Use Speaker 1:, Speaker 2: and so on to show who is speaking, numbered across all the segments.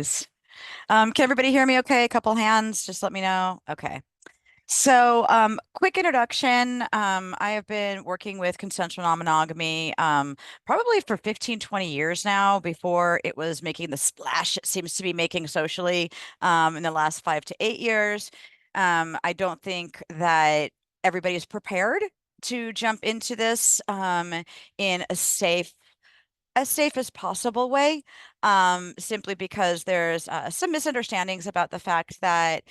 Speaker 1: geez. Can everybody hear me okay? A couple hands, just let me know. Okay. So, quick introduction. I have been working with consensual non-monogamy probably for 15, 20 years now, before it was making the splash it seems to be making socially in the last 5 to 8 years. I don't think that everybody is prepared to jump into this in a safe as safe as possible way, simply because there's some misunderstandings about the fact that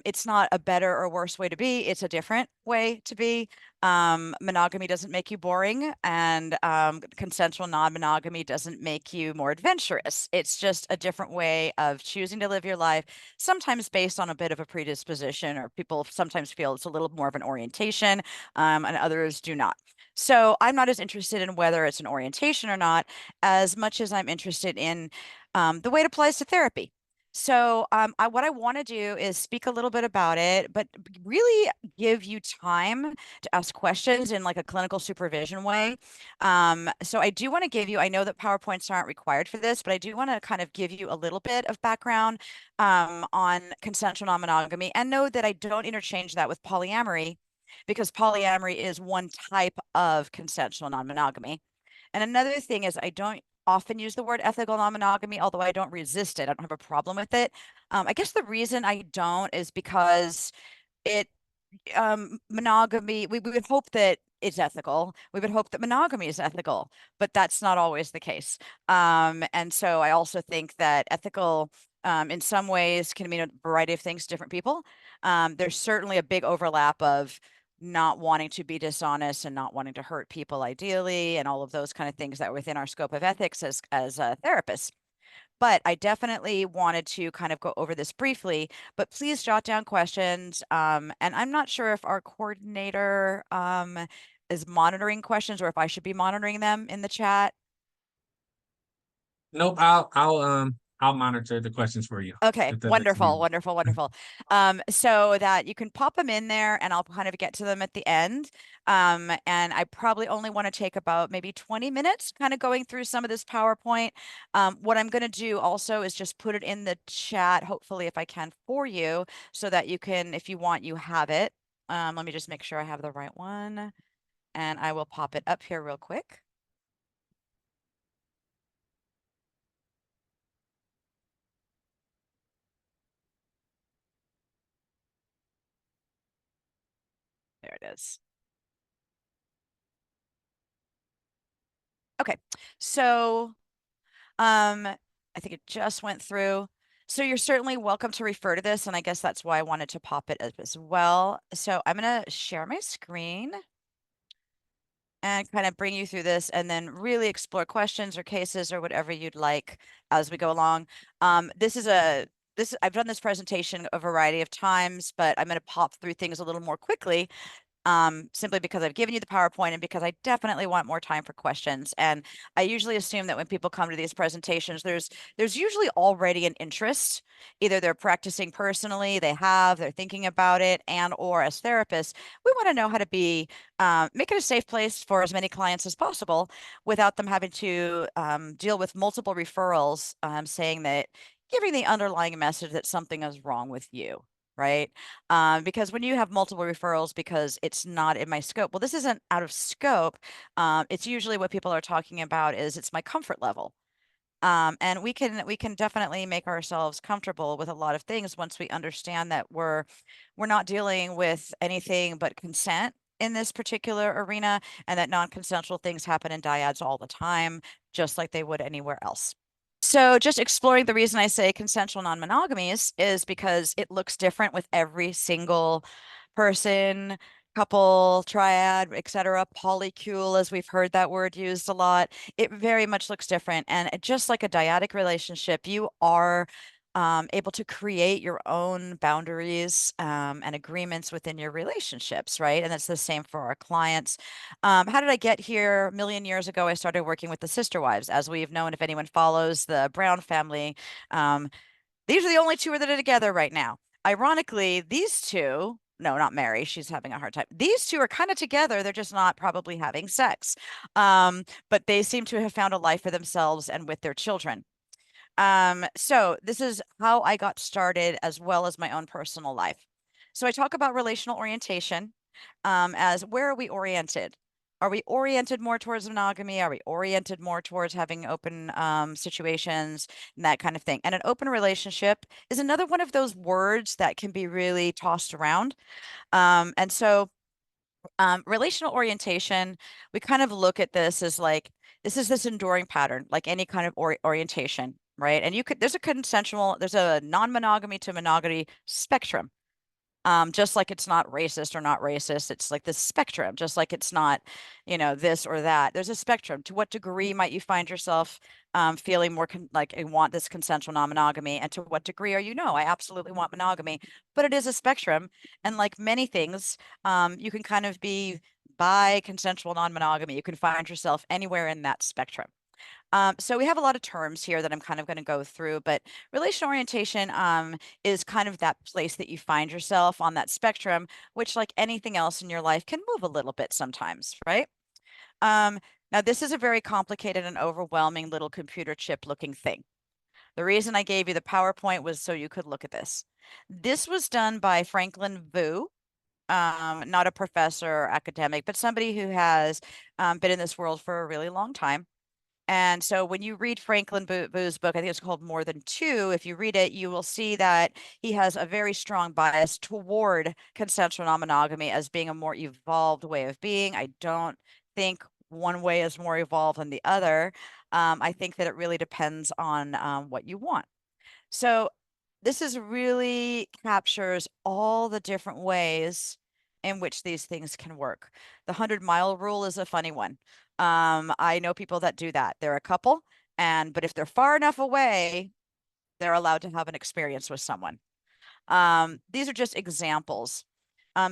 Speaker 1: it's not a better or worse way to be, it's a different way to be. Monogamy doesn't make you boring, and consensual non-monogamy doesn't make you more adventurous. It's just a different way of choosing to live your life, sometimes based on a bit of a predisposition, or people sometimes feel it's a little more of an orientation, and others do not. So I'm not as interested in whether it's an orientation or not, as much as I'm interested in the way it applies to therapy. So what I want to do is speak a little bit about it, but really give you time to ask questions in like a clinical supervision way. So I do want to give you, I know that PowerPoints aren't required for this, but I do want to kind of give you a little bit of background on consensual non-monogamy, and know that I don't interchange that with polyamory, because polyamory is one type of consensual non-monogamy. And another thing is, I don't often use the word ethical non-monogamy, although I don't resist it. I don't have a problem with it. I guess the reason I don't is because it monogamy, we would hope that it's ethical. We would hope that monogamy is ethical, but that's not always the case. And so I also think that ethical in some ways can mean a variety of things to different people. There's certainly a big overlap of not wanting to be dishonest and not wanting to hurt people ideally, and all of those kind of things that are within our scope of ethics as therapists. But I definitely wanted to kind of go over this briefly, but please jot down questions. And I'm not sure if our coordinator is monitoring questions, or if I should be monitoring them in the chat.
Speaker 2: Nope, I'll monitor the questions for you
Speaker 1: Okay,
Speaker 2: if that's
Speaker 1: wonderful,
Speaker 2: agreeable.
Speaker 1: wonderful, wonderful. So that you can pop them in there, and I'll kind of get to them at the end. And I probably only want to take about maybe 20 minutes kind of going through some of this PowerPoint. What I'm going to do also is just put it in the chat, hopefully, if I can, for you, so that you can, if you want, you have it. Let me just make sure I have the right one, and I will pop it up here real quick. There it is. Okay, so I think it just went through. So you're certainly welcome to refer to this, and I guess that's why I wanted to pop it as well. So I'm going to share my screen and kind of bring you through this, and then really explore questions or cases or whatever you'd like as we go along. I've done this presentation a variety of times, but I'm going to pop through things a little more quickly, simply because I've given you the PowerPoint, and because I definitely want more time for questions. And I usually assume that when people come to these presentations, there's usually already an interest. Either they're practicing personally, they're thinking about it, and or as therapists, we want to know how to be make it a safe place for as many clients as possible, without them having to deal with multiple referrals, saying that, giving the underlying message that something is wrong with you, right? Because when you have multiple referrals because it's not in my scope, well, this isn't out of scope. It's usually what people are talking about is it's my comfort level. And we can definitely make ourselves comfortable with a lot of things once we understand that we're not dealing with anything but consent in this particular arena, and that non-consensual things happen in dyads all the time, just like they would anywhere else. So just exploring, the reason I say consensual non-monogamies is because it looks different with every single person, couple, triad, etc. Polycule, as we've heard that word used a lot. It very much looks different. And just like a dyadic relationship, you are able to create your own boundaries and agreements within your relationships, right? And that's the same for our clients. How did I get here? A million years ago, I started working with the sister wives. As we've known, if anyone follows the Brown family, these are the only two that are together right now. Ironically, these two, no, not Mary, she's having a hard time. These two are kind of together. They're just not probably having sex. But they seem to have found a life for themselves and with their children. So this is how I got started as well as my own personal life. So I talk about relational orientation, as where are we oriented? Are we oriented more towards monogamy? Are we oriented more towards having open situations and that kind of thing? And an open relationship is another one of those words that can be really tossed around. Relational orientation, we kind of look at this as like this is this enduring pattern, like any kind of orientation, right? And there's a non-monogamy to monogamy spectrum. Just like it's not racist or not racist, it's like this spectrum, just like it's not, this or that. There's a spectrum. To what degree might you find yourself feeling more like I want this consensual non-monogamy, and to what degree are you, no, I absolutely want monogamy, but it is a spectrum. And like many things, you can kind of be bi, consensual non-monogamy. You can find yourself anywhere in that spectrum. So we have a lot of terms here that I'm kind of going to go through, but relational orientation is kind of that place that you find yourself on that spectrum, which, like anything else in your life, can move a little bit sometimes, right? Um, Now, this is a very complicated and overwhelming little computer chip looking thing. The reason I gave you the PowerPoint was so you could look at this. This was done by Franklin Veaux, not a professor or academic, but somebody who has been in this world for a really long time. And so when you read Franklin Boo's book, I think it's called More Than Two, if you read it, you will see that he has a very strong bias toward consensual non-monogamy as being a more evolved way of being. I don't think one way is more evolved than the other. I think that it really depends on what you want. So this is really captures all the different ways in which these things can work. The 100-mile rule is a funny one. I know people that do that. They're a couple, but if they're far enough away, they're allowed to have an experience with someone. These are just examples.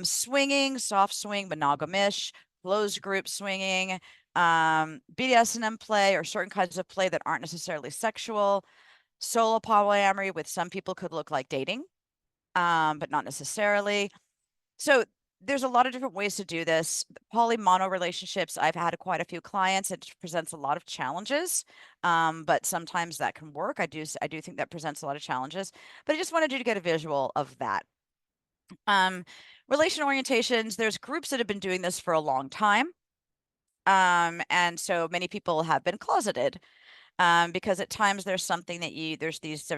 Speaker 1: Swinging, soft swing, monogamish, closed group swinging, BDSM play, or certain kinds of play that aren't necessarily sexual. Solo polyamory with some people could look like dating, but not necessarily. So there's a lot of different ways to do this. Poly-mono relationships, I've had quite a few clients. It presents a lot of challenges, but sometimes that can work. I do think that presents a lot of challenges, but I just wanted you to get a visual of that. Um, Relation orientations, there's groups that have been doing this for a long time. And so many people have been closeted. Because at times there's something that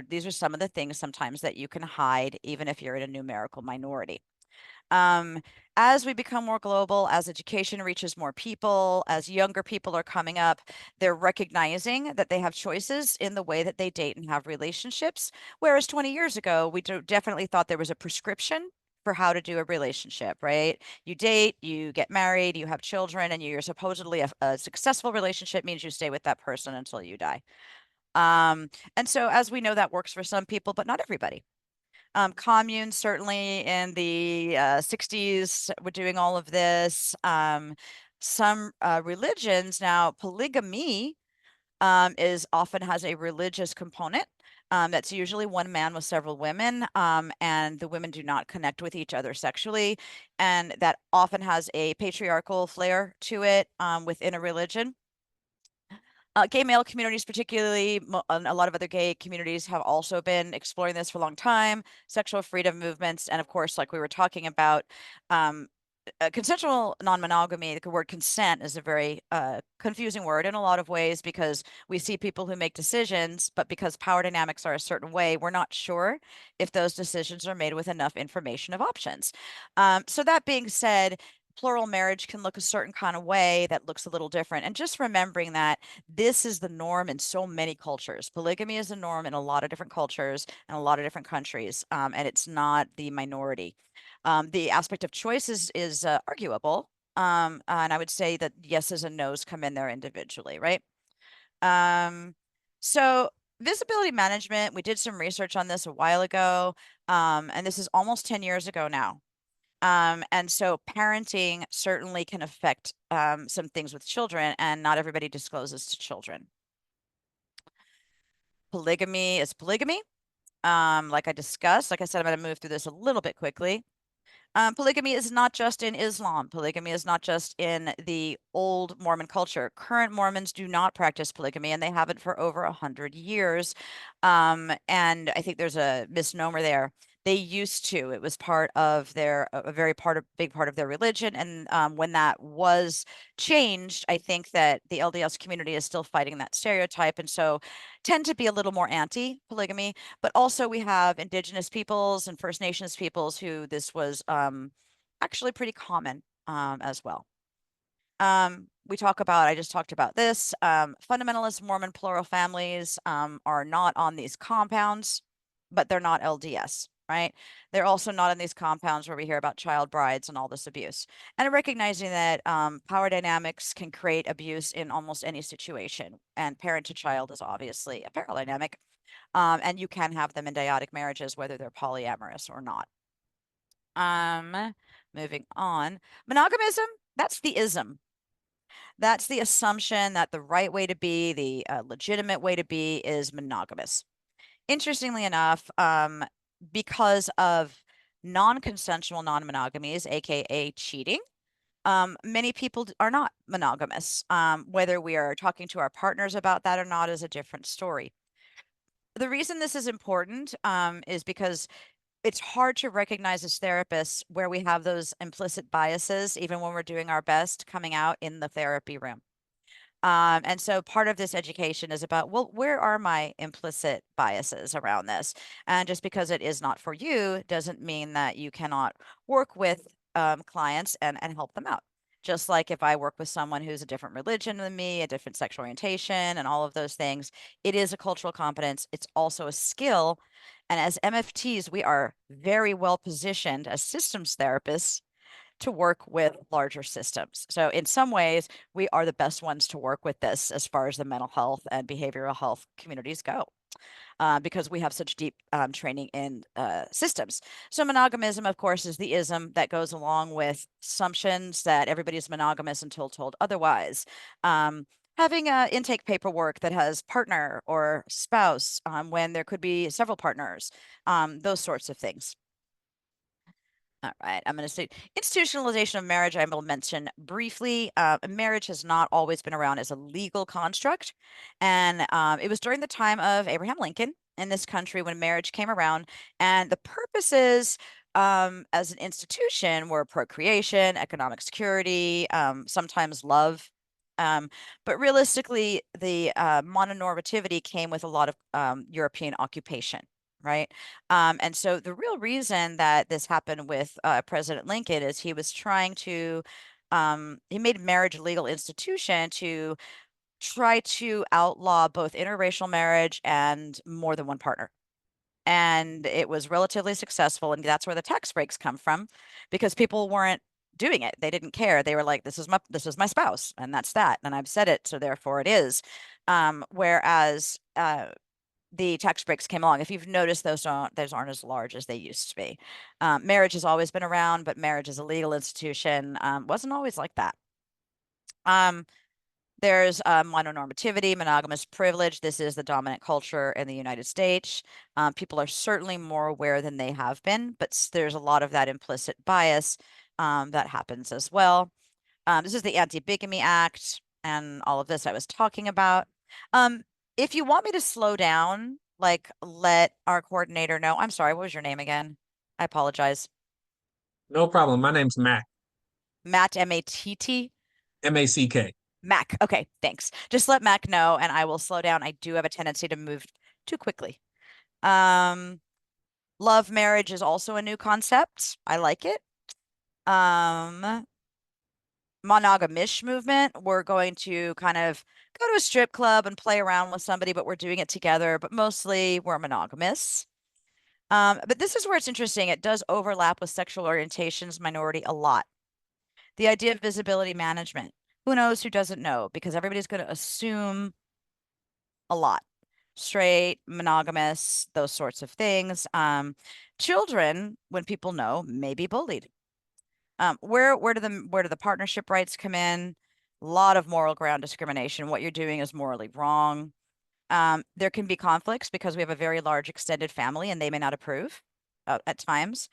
Speaker 1: these are some of the things sometimes that you can hide, even if you're in a numerical minority. Um, as we become more global, as education reaches more people, as younger people are coming up, they're recognizing that they have choices in the way that they date and have relationships. Whereas 20 years ago, we definitely thought there was a prescription for how to do a relationship, right? You date, you get married, you have children, and you're supposedly a successful relationship means you stay with that person until you die. And so, as we know, that works for some people, but not everybody. Communes, certainly in the 60s, were doing all of this. Some religions now, polygamy is often has a religious component. That's usually one man with several women, and the women do not connect with each other sexually, and that often has a patriarchal flair to it within a religion. Gay male communities, particularly, and a lot of other gay communities have also been exploring this for a long time. Sexual freedom movements, and of course, like we were talking about, um, consensual non-monogamy, the word consent is a very confusing word in a lot of ways because we see people who make decisions, but because power dynamics are a certain way, we're not sure if those decisions are made with enough information of options. So that being said, plural marriage can look a certain kind of way that looks a little different. And just remembering that this is the norm in so many cultures. Polygamy is the norm in a lot of different cultures and a lot of different countries, and it's not the minority. The aspect of choice is arguable, and I would say that yeses and nos come in there individually, right? Um, so visibility management, we did some research on this a while ago, and this is almost 10 years ago now. And so parenting certainly can affect some things with children, and not everybody discloses to children. Polygamy is polygamy. Like I discussed, like I said, I'm going to move through this a little bit quickly. Polygamy is not just in Islam. Polygamy is not just in the old Mormon culture. Current Mormons do not practice polygamy, and they haven't for over 100 years. And I think there's a misnomer there. They used to. It was part of their a very big part of their religion. And when that was changed, I think that the LDS community is still fighting that stereotype, and so tend to be a little more anti-polygamy. But also we have indigenous peoples and First Nations peoples who this was actually pretty common as well. I just talked about this. Fundamentalist Mormon plural families are not on these compounds, but they're not LDS, right? They're also not in these compounds where we hear about child brides and all this abuse. And recognizing that power dynamics can create abuse in almost any situation. And parent to child is obviously a power dynamic. And you can have them in dyadic marriages, whether they're polyamorous or not. Um, Moving on. Monogamism, that's the ism. That's the assumption that the right way to be, the legitimate way to be is monogamous. Interestingly enough, because of non-consensual non-monogamies, aka cheating, many people are not monogamous. Whether we are talking to our partners about that or not is a different story. The reason this is important is because it's hard to recognize as therapists where we have those implicit biases, even when we're doing our best, coming out in the therapy room. And so part of this education is about, well, where are my implicit biases around this? And just because it is not for you doesn't mean that you cannot work with clients and help them out. Just like if I work with someone who's a different religion than me, a different sexual orientation, and all of those things, it is a cultural competence. It's also a skill. And as MFTs, we are very well positioned as systems therapists to work with larger systems. So in some ways, we are the best ones to work with this as far as the mental health and behavioral health communities go. Because we have such deep training in systems. So monogamism, of course, is the ism that goes along with assumptions that everybody's monogamous until told otherwise. Having intake paperwork that has partner or spouse when there could be several partners, those sorts of things. All right, I'm going to say institutionalization of marriage. I will mention briefly. Marriage has not always been around as a legal construct, and it was during the time of Abraham Lincoln in this country when marriage came around, and the purposes as an institution were procreation, economic security, sometimes love. But realistically, the mononormativity came with a lot of European occupation, right? And so the real reason that this happened with President Lincoln is he was trying to, he made marriage a legal institution to try to outlaw both interracial marriage and more than one partner. And it was relatively successful. And that's where the tax breaks come from because people weren't doing it. They didn't care. They were like, this is my spouse, and that's that. And I've said it, so therefore it is. Whereas the tax breaks came along. If you've noticed, those aren't as large as they used to be. Marriage has always been around, but marriage as a legal institution wasn't always like that. Um, there's mononormativity, monogamous privilege. This is the dominant culture in the United States. People are certainly more aware than they have been, but there's a lot of that implicit bias that happens as well. This is the Anti-Bigamy Act and all of this I was talking about. Um, if you want me to slow down, like let our coordinator know. I'm sorry, what was your name again? I apologize.
Speaker 2: No problem. My name's Mac.
Speaker 1: Matt, M-A-T-T?
Speaker 2: Mack.
Speaker 1: Mac. Okay, thanks. Just let Mac know and I will slow down. I do have a tendency to move too quickly. Um, Love marriage is also a new concept. I like it. Um, Monogamish movement. We're going to kind of go to a strip club and play around with somebody, but we're doing it together, but mostly we're monogamous. But this is where it's interesting. It does overlap with sexual orientations minority a lot. The idea of visibility management. Who knows who doesn't know? Because everybody's going to assume a lot. Straight, monogamous, those sorts of things. Children, when people know, may be bullied. Where do the partnership rights come in? A lot of moral ground discrimination. What you're doing is morally wrong. There can be conflicts because we have a very large extended family and they may not approve at times.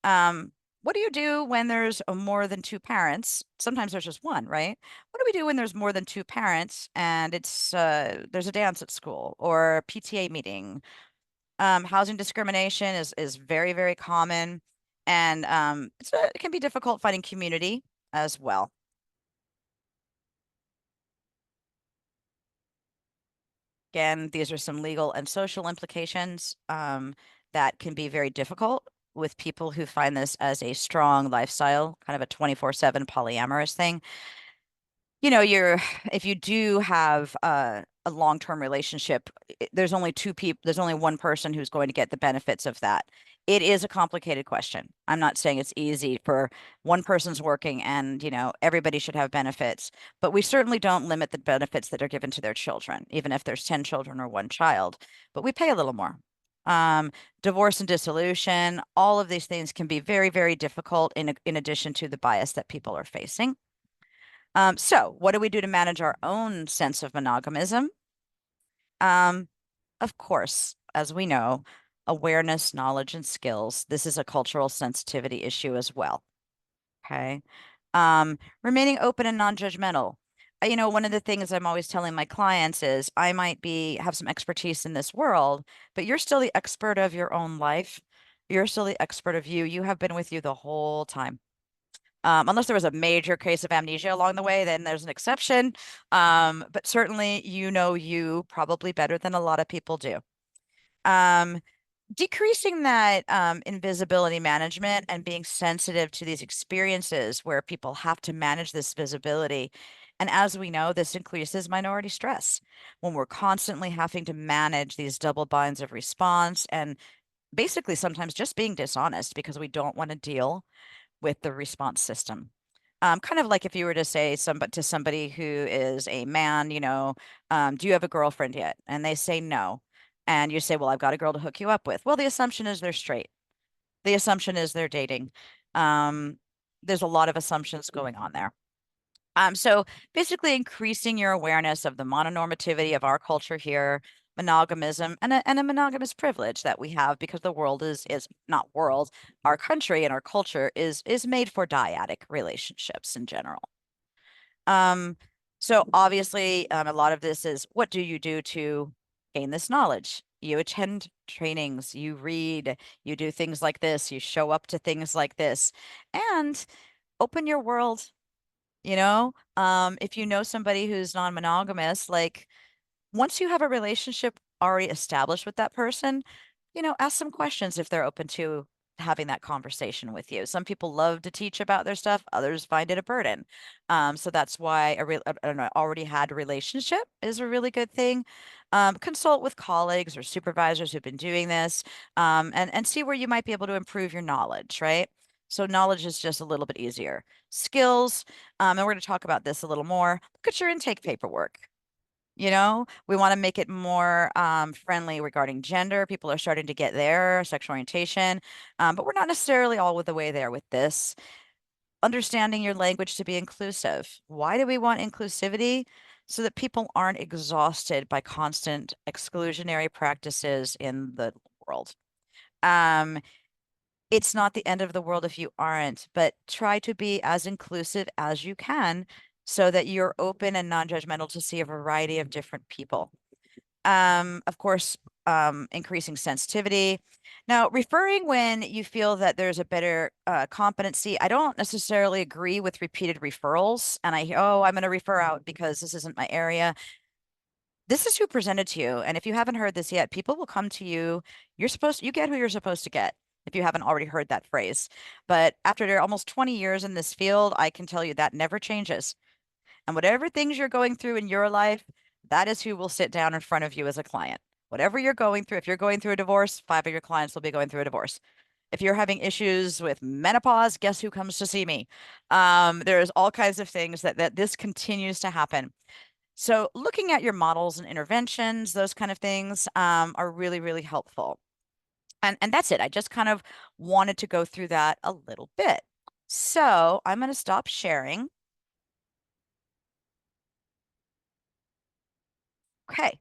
Speaker 1: Um, what do you do when there's more than two parents? Sometimes there's just one, right? What do we do when there's more than two parents and it's there's a dance at school or a PTA meeting? Housing discrimination is very, very common, and it can be difficult finding community as well. Again, these are some legal and social implications that can be very difficult with people who find this as a strong lifestyle, kind of a 24/7 polyamorous thing. You're if you do have a long-term relationship, there's only two people, there's only one person who's going to get the benefits of that. It is a complicated question. I'm not saying it's easy for one person's working and, everybody should have benefits, but we certainly don't limit the benefits that are given to their children, even if there's 10 children or one child, but we pay a little more. Um, Divorce and dissolution, all of these things can be very, very difficult in addition to the bias that people are facing. So what do we do to manage our own sense of monogamism? Um, of course, as we know, awareness, knowledge, and skills. This is a cultural sensitivity issue as well. Okay. Remaining open and non-judgmental. One of the things I'm always telling my clients is I might have some expertise in this world, but you're still the expert of your own life. You're still the expert of you. You have been with you the whole time. Unless there was a major case of amnesia along the way, then there's an exception. But certainly, you probably better than a lot of people do. Um, Decreasing that invisibility management and being sensitive to these experiences where people have to manage this visibility. And as we know, this increases minority stress when we're constantly having to manage these double binds of response and basically sometimes just being dishonest because we don't want to deal with the response system. Kind of like if you were to say to somebody who is a man, do you have a girlfriend yet? And they say no. And you say, well, I've got a girl to hook you up with. Well, the assumption is they're straight. The assumption is they're dating. Um, there's a lot of assumptions going on there. So basically increasing your awareness of the mononormativity of our culture here, monogamism, and a monogamous privilege that we have because the world is not world, our country and our culture is made for dyadic relationships in general. Um, so obviously, a lot of this is what do you do to gain this knowledge? You attend trainings, you read, you do things like this, you show up to things like this, and open your world. If you know somebody who's non-monogamous, like once you have a relationship already established with that person, ask some questions if they're open to having that conversation with you. Some people love to teach about their stuff, others find it a burden. So that's why an already had a relationship is a really good thing. Consult with colleagues or supervisors who've been doing this, and see where you might be able to improve your knowledge, right? So knowledge is just a little bit easier. Skills, and we're going to talk about this a little more. Look at your intake paperwork. We want to make it more friendly regarding gender. People are starting to get there, sexual orientation, but we're not necessarily all the way there with this. Understanding your language to be inclusive. Why do we want inclusivity? So that people aren't exhausted by constant exclusionary practices in the world. Um, it's not the end of the world if you aren't, but try to be as inclusive as you can so that you're open and non-judgmental to see a variety of different people. Of course, increasing sensitivity. Now, referring when you feel that there's a better competency, I don't necessarily agree with repeated referrals. And I'm going to refer out because this isn't my area. This is who presented to you. And if you haven't heard this yet, people will come to you. You get who you're supposed to get if you haven't already heard that phrase. But after almost 20 years in this field, I can tell you that never changes. And whatever things you're going through in your life, that is who will sit down in front of you as a client. Whatever you're going through, if you're going through a divorce, 5 of your clients will be going through a divorce. If you're having issues with menopause, guess who comes to see me? There's all kinds of things that this continues to happen. So looking at your models and interventions, those kind of things are really, really helpful. And that's it. I just kind of wanted to go through that a little bit. So I'm going to stop sharing. Okay.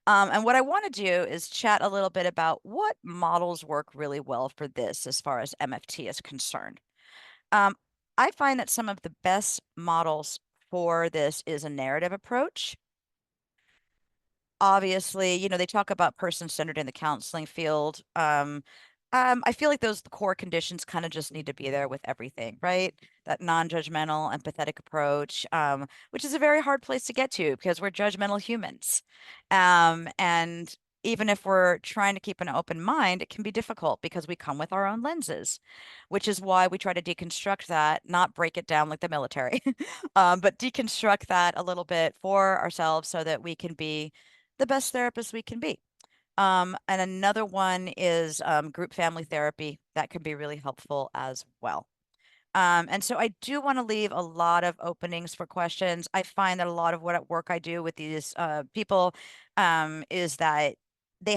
Speaker 1: And what I want to do is chat a little bit about what models work really well for this as far as MFT is concerned. Um, I find that some of the best models for this is a narrative approach. Obviously, they talk about person-centered in the counseling field. I feel like those core conditions kind of just need to be there with everything, right? That non-judgmental, empathetic approach, which is a very hard place to get to because we're judgmental humans. And even if we're trying to keep an open mind, it can be difficult because we come with our own lenses, which is why we try to deconstruct that, not break it down like the military, but deconstruct that a little bit for ourselves so that we can be the best therapist we can be. And another one is group family therapy. That can be really helpful as well. And so I do want to leave a lot of openings for questions. I find that a lot of what at work I do with these people is that they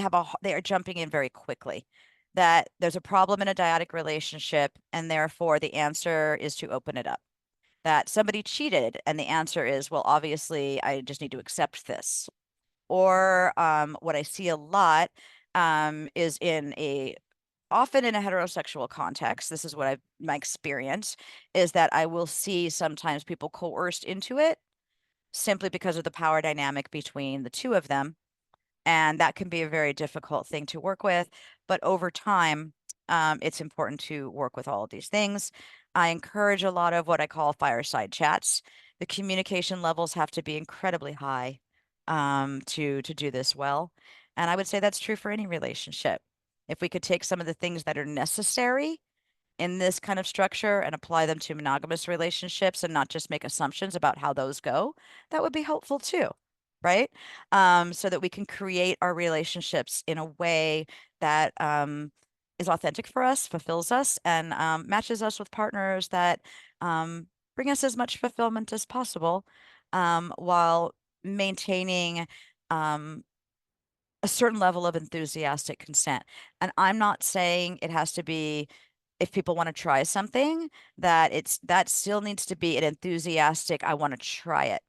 Speaker 1: are jumping in very quickly. That there's a problem in a dyadic relationship, and therefore the answer is to open it up. That somebody cheated, and the answer is, well, obviously, I just need to accept this. Or what I see a lot is often in a heterosexual context. This is what my experience is that I will see sometimes people coerced into it simply because of the power dynamic between the two of them. And that can be a very difficult thing to work with. But over time, it's important to work with all of these things. I encourage a lot of what I call fireside chats. The communication levels have to be incredibly high to do this well. And I would say that's true for any relationship. If we could take some of the things that are necessary in this kind of structure and apply them to monogamous relationships and not just make assumptions about how those go, that would be helpful too, right? So that we can create our relationships in a way that is authentic for us, fulfills us, and matches us with partners that bring us as much fulfillment as possible while maintaining um, a certain level of enthusiastic consent. And I'm not saying it has to be if people want to try something that still needs to be an enthusiastic, I want to try it.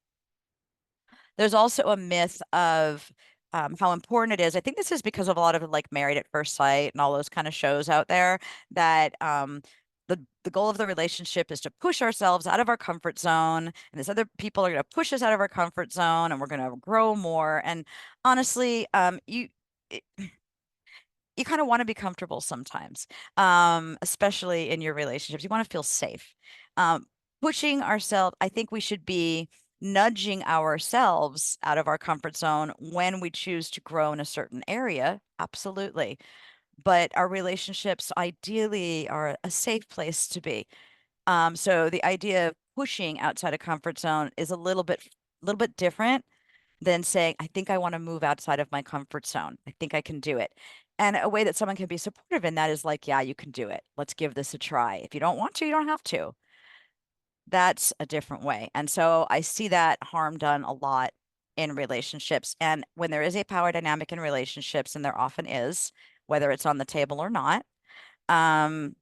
Speaker 1: There's also a myth of how important it is. I think this is because of a lot of like Married at First Sight and all those kind of shows out there that the goal of the relationship is to push ourselves out of our comfort zone, and these other people are going to push us out of our comfort zone, and we're going to grow more. And honestly, you kind of want to be comfortable sometimes, especially in your relationships. You want to feel safe. Um, Pushing ourselves, I think we should be nudging ourselves out of our comfort zone when we choose to grow in a certain area. Absolutely. But our relationships ideally are a safe place to be. So the idea of pushing outside of comfort zone is a little bit different than saying, I think I want to move outside of my comfort zone. I think I can do it. And a way that someone can be supportive in that is like, yeah, you can do it. Let's give this a try. If you don't want to, you don't have to. That's a different way. And so I see that harm done a lot in relationships. And when there is a power dynamic in relationships, and there often is, whether it's on the table or not, um,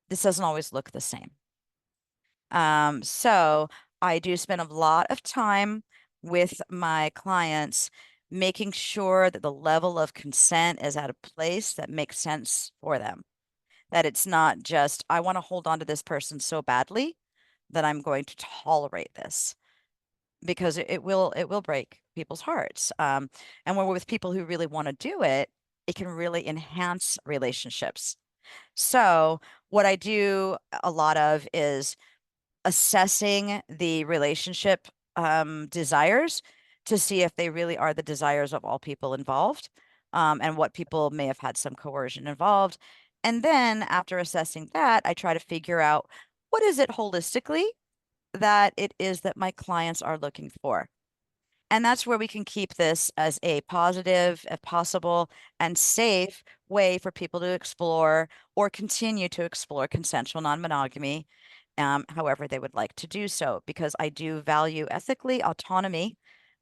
Speaker 1: this doesn't always look the same. So I do spend a lot of time with my clients making sure that the level of consent is at a place that makes sense for them. That it's not just, I want to hold on to this person so badly that I'm going to tolerate this because it will break people's hearts. And when we're with people who really want to do it, it can really enhance relationships. So what I do a lot of is assessing the relationship desires to see if they really are the desires of all people involved, and what people may have had some coercion involved. And then after assessing that, I try to figure out what is it holistically that it is that my clients are looking for. And that's where we can keep this as a positive, if possible, and safe way for people to explore or continue to explore consensual non-monogamy, however they would like to do so, because I do value ethically autonomy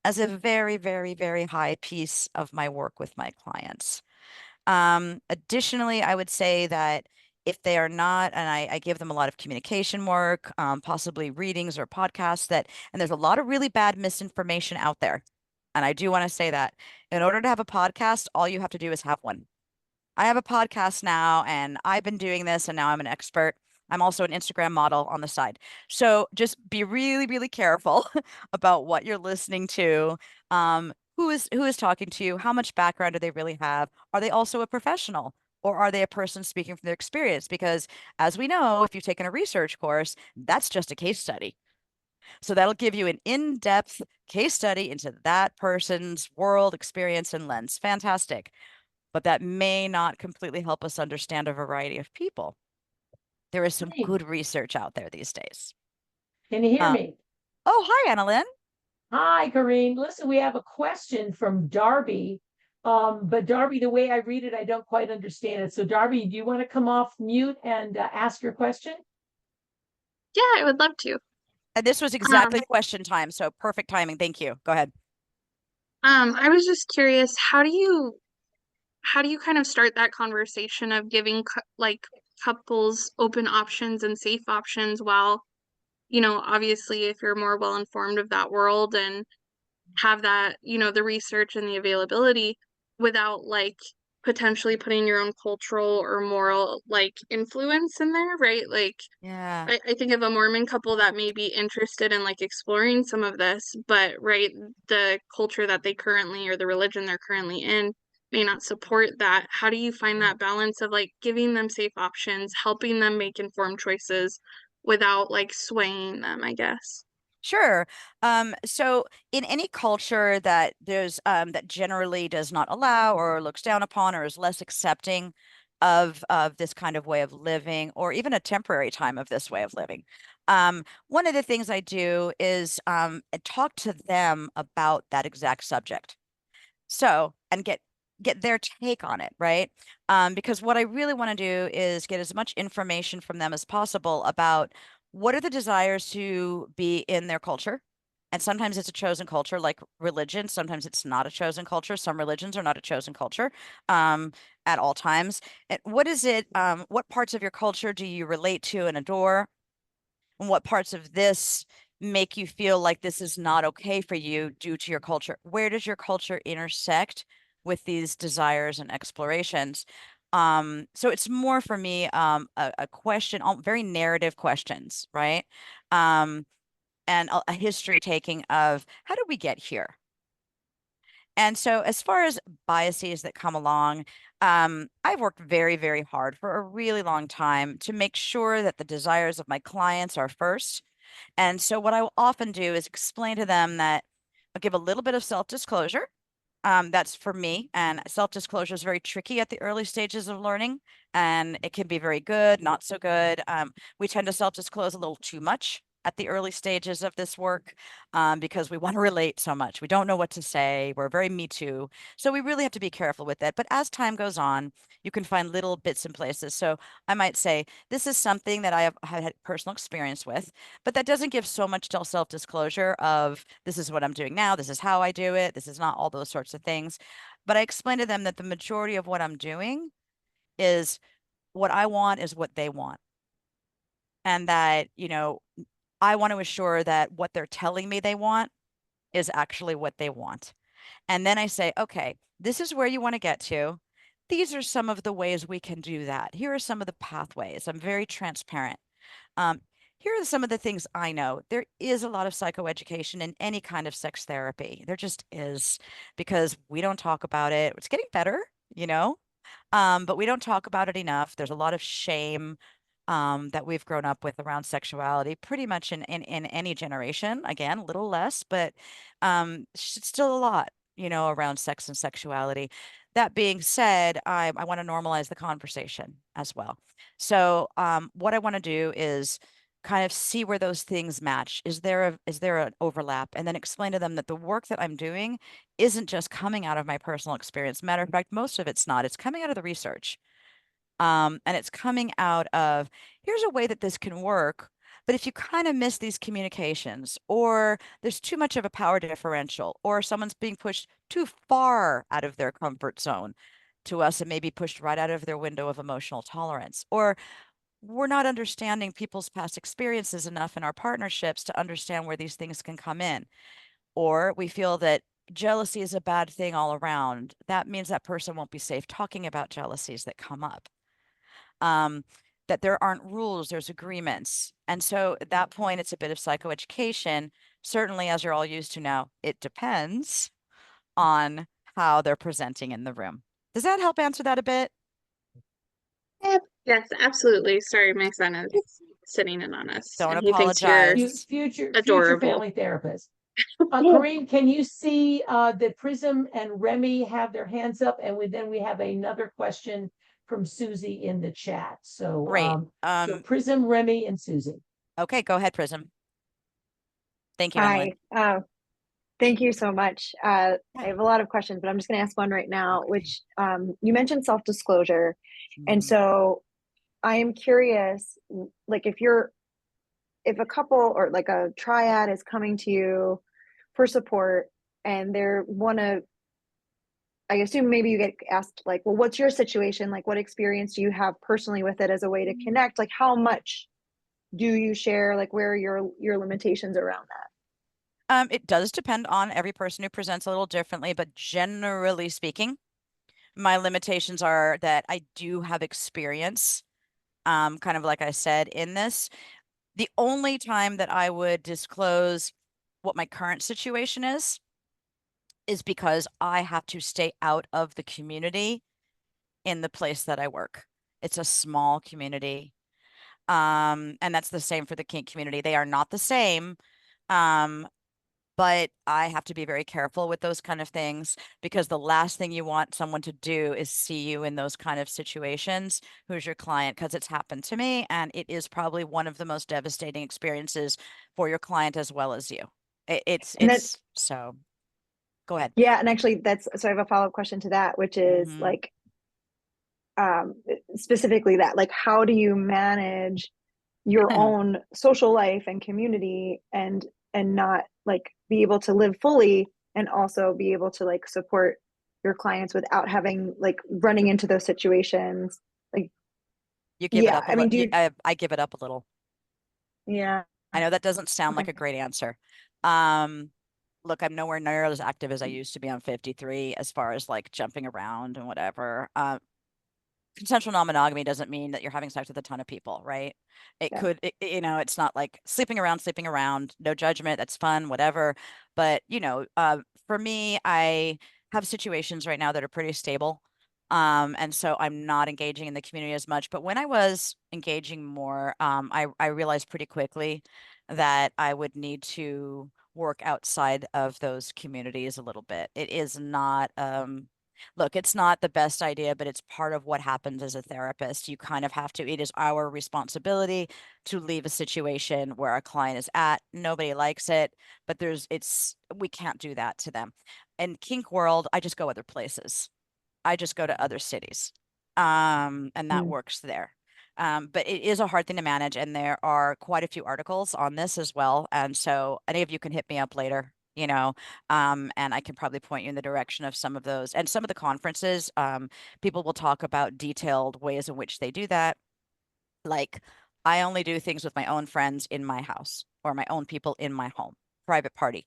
Speaker 1: as a very, very, very high piece of my work with my clients. Additionally, I would say that if they are not, and I give them a lot of communication work, possibly readings or podcasts and there's a lot of really bad misinformation out there. And I do want to say that in order to have a podcast, all you have to do is have one. I have a podcast now and I've been doing this and now I'm an expert. I'm also an Instagram model on the side. So just be really, really careful about what you're listening to. Who is talking to you? How much background do they really have? Are they also a professional? Or are they a person speaking from their experience? Because as we know, if you've taken a research course, that's just a case study. So that'll give you an in-depth case study into that person's world, experience, and lens. Fantastic. But that may not completely help us understand a variety of people. There is some
Speaker 3: Hey,
Speaker 1: good research out there these days.
Speaker 3: can you hear
Speaker 1: Uh,
Speaker 3: me?
Speaker 1: oh, hi, Annalyn.
Speaker 3: Hi, Coreen. Listen, we have a question from Darby. But Darby, the way I read it, I don't quite understand it. So, Darby, do you want to come off mute and ask your question?
Speaker 4: Yeah, I would love to.
Speaker 1: And this was
Speaker 4: Um,
Speaker 1: exactly question time, so perfect timing. Thank you. Go ahead.
Speaker 4: I was just curious, how do you kind of start that conversation of giving like couples open options and safe options while, obviously if you're more well informed of that world and have that, the research and the availability without like potentially putting your own cultural or moral like influence in there, right? Like
Speaker 1: Yeah.
Speaker 4: I think of a Mormon couple that may be interested in like exploring some of this, but right, the culture that they currently or the religion they're currently in may not support that. How do you find
Speaker 1: Right.
Speaker 4: that balance of like giving them safe options, helping them make informed choices without like swaying them, I guess?
Speaker 1: Sure. So in any culture that there's that generally does not allow or looks down upon or is less accepting of this kind of way of living, or even a temporary time of this way of living, one of the things I do is talk to them about that exact subject. So, and get their take on it, right? Because what I really want to do is get as much information from them as possible about what are the desires to be in their culture. And sometimes it's a chosen culture, like religion. Sometimes it's not a chosen culture. Some religions are not a chosen culture at all times. And what is it? What parts of your culture do you relate to and adore? And what parts of this make you feel like this is not okay for you due to your culture? Where does your culture intersect with these desires and explorations? So it's more for me a question, very narrative questions, right? Um, and a history taking of how did we get here? And so, as far as biases that come along, I've worked very, very hard for a really long time to make sure that the desires of my clients are first. And so, what I will often do is explain to them that I'll give a little bit of self-disclosure. That's for me, and self-disclosure is very tricky at the early stages of learning, and it can be very good, not so good. We tend to self-disclose a little too much at the early stages of this work because we want to relate so much. We don't know what to say. We're very me too. So we really have to be careful with it. But as time goes on, you can find little bits and places. So I might say, this is something that I have had personal experience with, but that doesn't give so much self-disclosure of this is what I'm doing now, this is how I do it, this is not all those sorts of things. But I explain to them that the majority of what I'm doing is what I want is what they want. And that, I want to assure that what they're telling me they want is actually what they want. And then I say, okay, this is where you want to get to. These are some of the ways we can do that. Here are some of the pathways. I'm very transparent. Um, Here are some of the things I know. There is a lot of psychoeducation in any kind of sex therapy. There just is, because we don't talk about it. It's getting better, you know, but we don't talk about it enough. There's a lot of shame that we've grown up with around sexuality, pretty much in any generation. Again, a little less, but still a lot, around sex and sexuality. That being said, I want to normalize the conversation as well. So what I want to do is kind of see where those things match. Is there an overlap? And then explain to them that the work that I'm doing isn't just coming out of my personal experience. Matter of fact, most of it's not. It's coming out of the research. And it's coming out of here's a way that this can work. But if you kind of miss these communications, or there's too much of a power differential, or someone's being pushed too far out of their comfort zone to us and maybe pushed right out of their window of emotional tolerance, or we're not understanding people's past experiences enough in our partnerships to understand where these things can come in, or we feel that jealousy is a bad thing all around, that means that person won't be safe talking about jealousies that come up. Um, that there aren't rules, there's agreements. And so at that point, it's a bit of psychoeducation. Certainly, as you're all used to now, it depends on how they're presenting in the room. Does that help answer that a bit?
Speaker 4: Yep. Yes, absolutely. Sorry, my son is sitting in on us
Speaker 1: Don't
Speaker 4: and he thinks you're
Speaker 1: apologize.
Speaker 3: Future
Speaker 4: adorable.
Speaker 3: family therapist. Coreen, can you see that Prism and Remy have their hands up? And then we have another question from Susie in the chat. So,
Speaker 1: Great.
Speaker 3: so Prism, Remy, and Susie.
Speaker 1: Okay, go ahead, Prism. Thank you,
Speaker 5: Hi.
Speaker 1: Emily.
Speaker 5: Thank you so much. I
Speaker 1: Yeah.
Speaker 5: have a lot of questions, but I'm just going to ask one right now, which you mentioned self-disclosure. And
Speaker 1: Mhm.
Speaker 5: so I am curious, like if a couple or like a triad is coming to you for support and they're I assume maybe you get asked like, well, what's your situation? Like, what experience do you have personally with it as a way to connect? Like, how much do you share? Like, where are your limitations around that?
Speaker 1: It does depend on every person who presents a little differently, but generally speaking, my limitations are that I do have experience, kind of like I said in this. The only time that I would disclose what my current situation is because I have to stay out of the community in the place that I work. It's a small community. And that's the same for the kink community. They are not the same. Um, but I have to be very careful with those kind of things because the last thing you want someone to do is see you in those kind of situations. Who's your client? Because it's happened to me, and it is probably one of the most devastating experiences for your client as well as you.
Speaker 5: And then,
Speaker 1: It's so go ahead.
Speaker 5: yeah, and actually so I have a follow-up question to that, which is
Speaker 1: Mhm.
Speaker 5: like specifically that, like, how do you manage your own social life and community and not like be able to live fully and also be able to like support your clients without having like running into those situations? Like,
Speaker 1: You give it
Speaker 5: yeah,
Speaker 1: up a
Speaker 5: I mean,
Speaker 1: little.
Speaker 5: do you,
Speaker 1: I give it up a little.
Speaker 5: yeah,
Speaker 1: I know that doesn't sound like
Speaker 5: okay.
Speaker 1: a great answer. Um, Look, I'm nowhere near as active as I used to be on 53 as far as like jumping around and whatever. Consensual non-monogamy doesn't mean that you're having sex with a ton of people, right? It
Speaker 5: Yeah.
Speaker 1: could, it's not like sleeping around, no judgment, that's fun, whatever. But, for me, I have situations right now that are pretty stable. And so I'm not engaging in the community as much. But when I was engaging more, I realized pretty quickly that I would need to work outside of those communities a little bit. It is not, look, it's not the best idea, but it's part of what happens as a therapist. You kind of have to, it is our responsibility to leave a situation where a client is at. Nobody likes it, but we can't do that to them. In kink world, I just go other places. I just go to other cities. And that
Speaker 5: Mm.
Speaker 1: works there. But it is a hard thing to manage, and there are quite a few articles on this as well. And so any of you can hit me up later, and I can probably point you in the direction of some of those. And some of the conferences, people will talk about detailed ways in which they do that. Like, I only do things with my own friends in my house or my own people in my home, private party.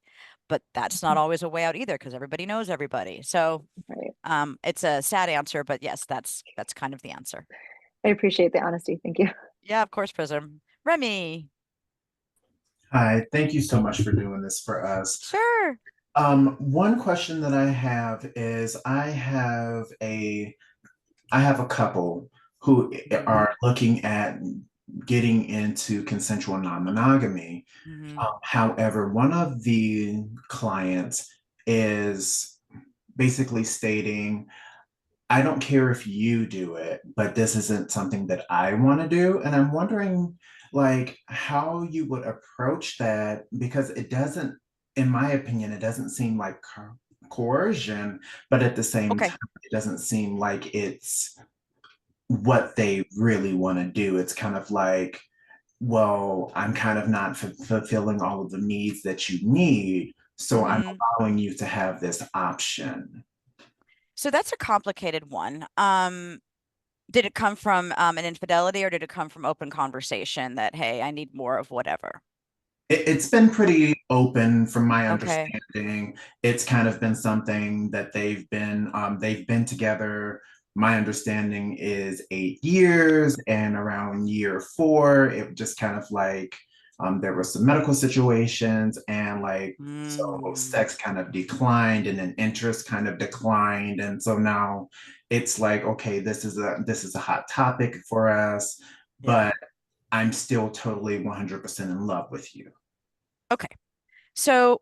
Speaker 1: But that's not always a way out either because everybody knows everybody. So
Speaker 5: Right.
Speaker 1: it's a sad answer, but yes, that's kind of the answer.
Speaker 5: I appreciate the honesty. Thank you.
Speaker 1: Yeah, of course, Prism. Remy.
Speaker 6: Hi, thank you so much for doing this for us.
Speaker 1: Sure.
Speaker 6: One question that I have is I have a couple who are looking at getting into consensual non-monogamy.
Speaker 1: Mhm.
Speaker 6: However, one of the clients is basically stating, I don't care if you do it, but this isn't something that I want to do. And I'm wondering, like, how you would approach that because it doesn't, in my opinion, it doesn't seem like coercion, but at the same
Speaker 1: Okay.
Speaker 6: time, it doesn't seem like it's what they really want to do. It's kind of like, well, I'm kind of not fulfilling all of the needs that you need. So I'm
Speaker 1: Mhm.
Speaker 6: allowing you to have this option.
Speaker 1: So that's a complicated one. Did it come from an infidelity or did it come from open conversation that, hey, I need more of whatever?
Speaker 6: It's been pretty open from my
Speaker 1: Okay.
Speaker 6: understanding. It's kind of been something that they've been together my understanding is 8 years, and around year 4, it just kind of like there were some medical situations, and like so
Speaker 1: Mm,
Speaker 6: sex kind of declined, and then interest kind of declined, and so now it's like, okay, this is a hot topic for us,
Speaker 1: yeah.
Speaker 6: but I'm still totally 100% in love with you.
Speaker 1: Okay. So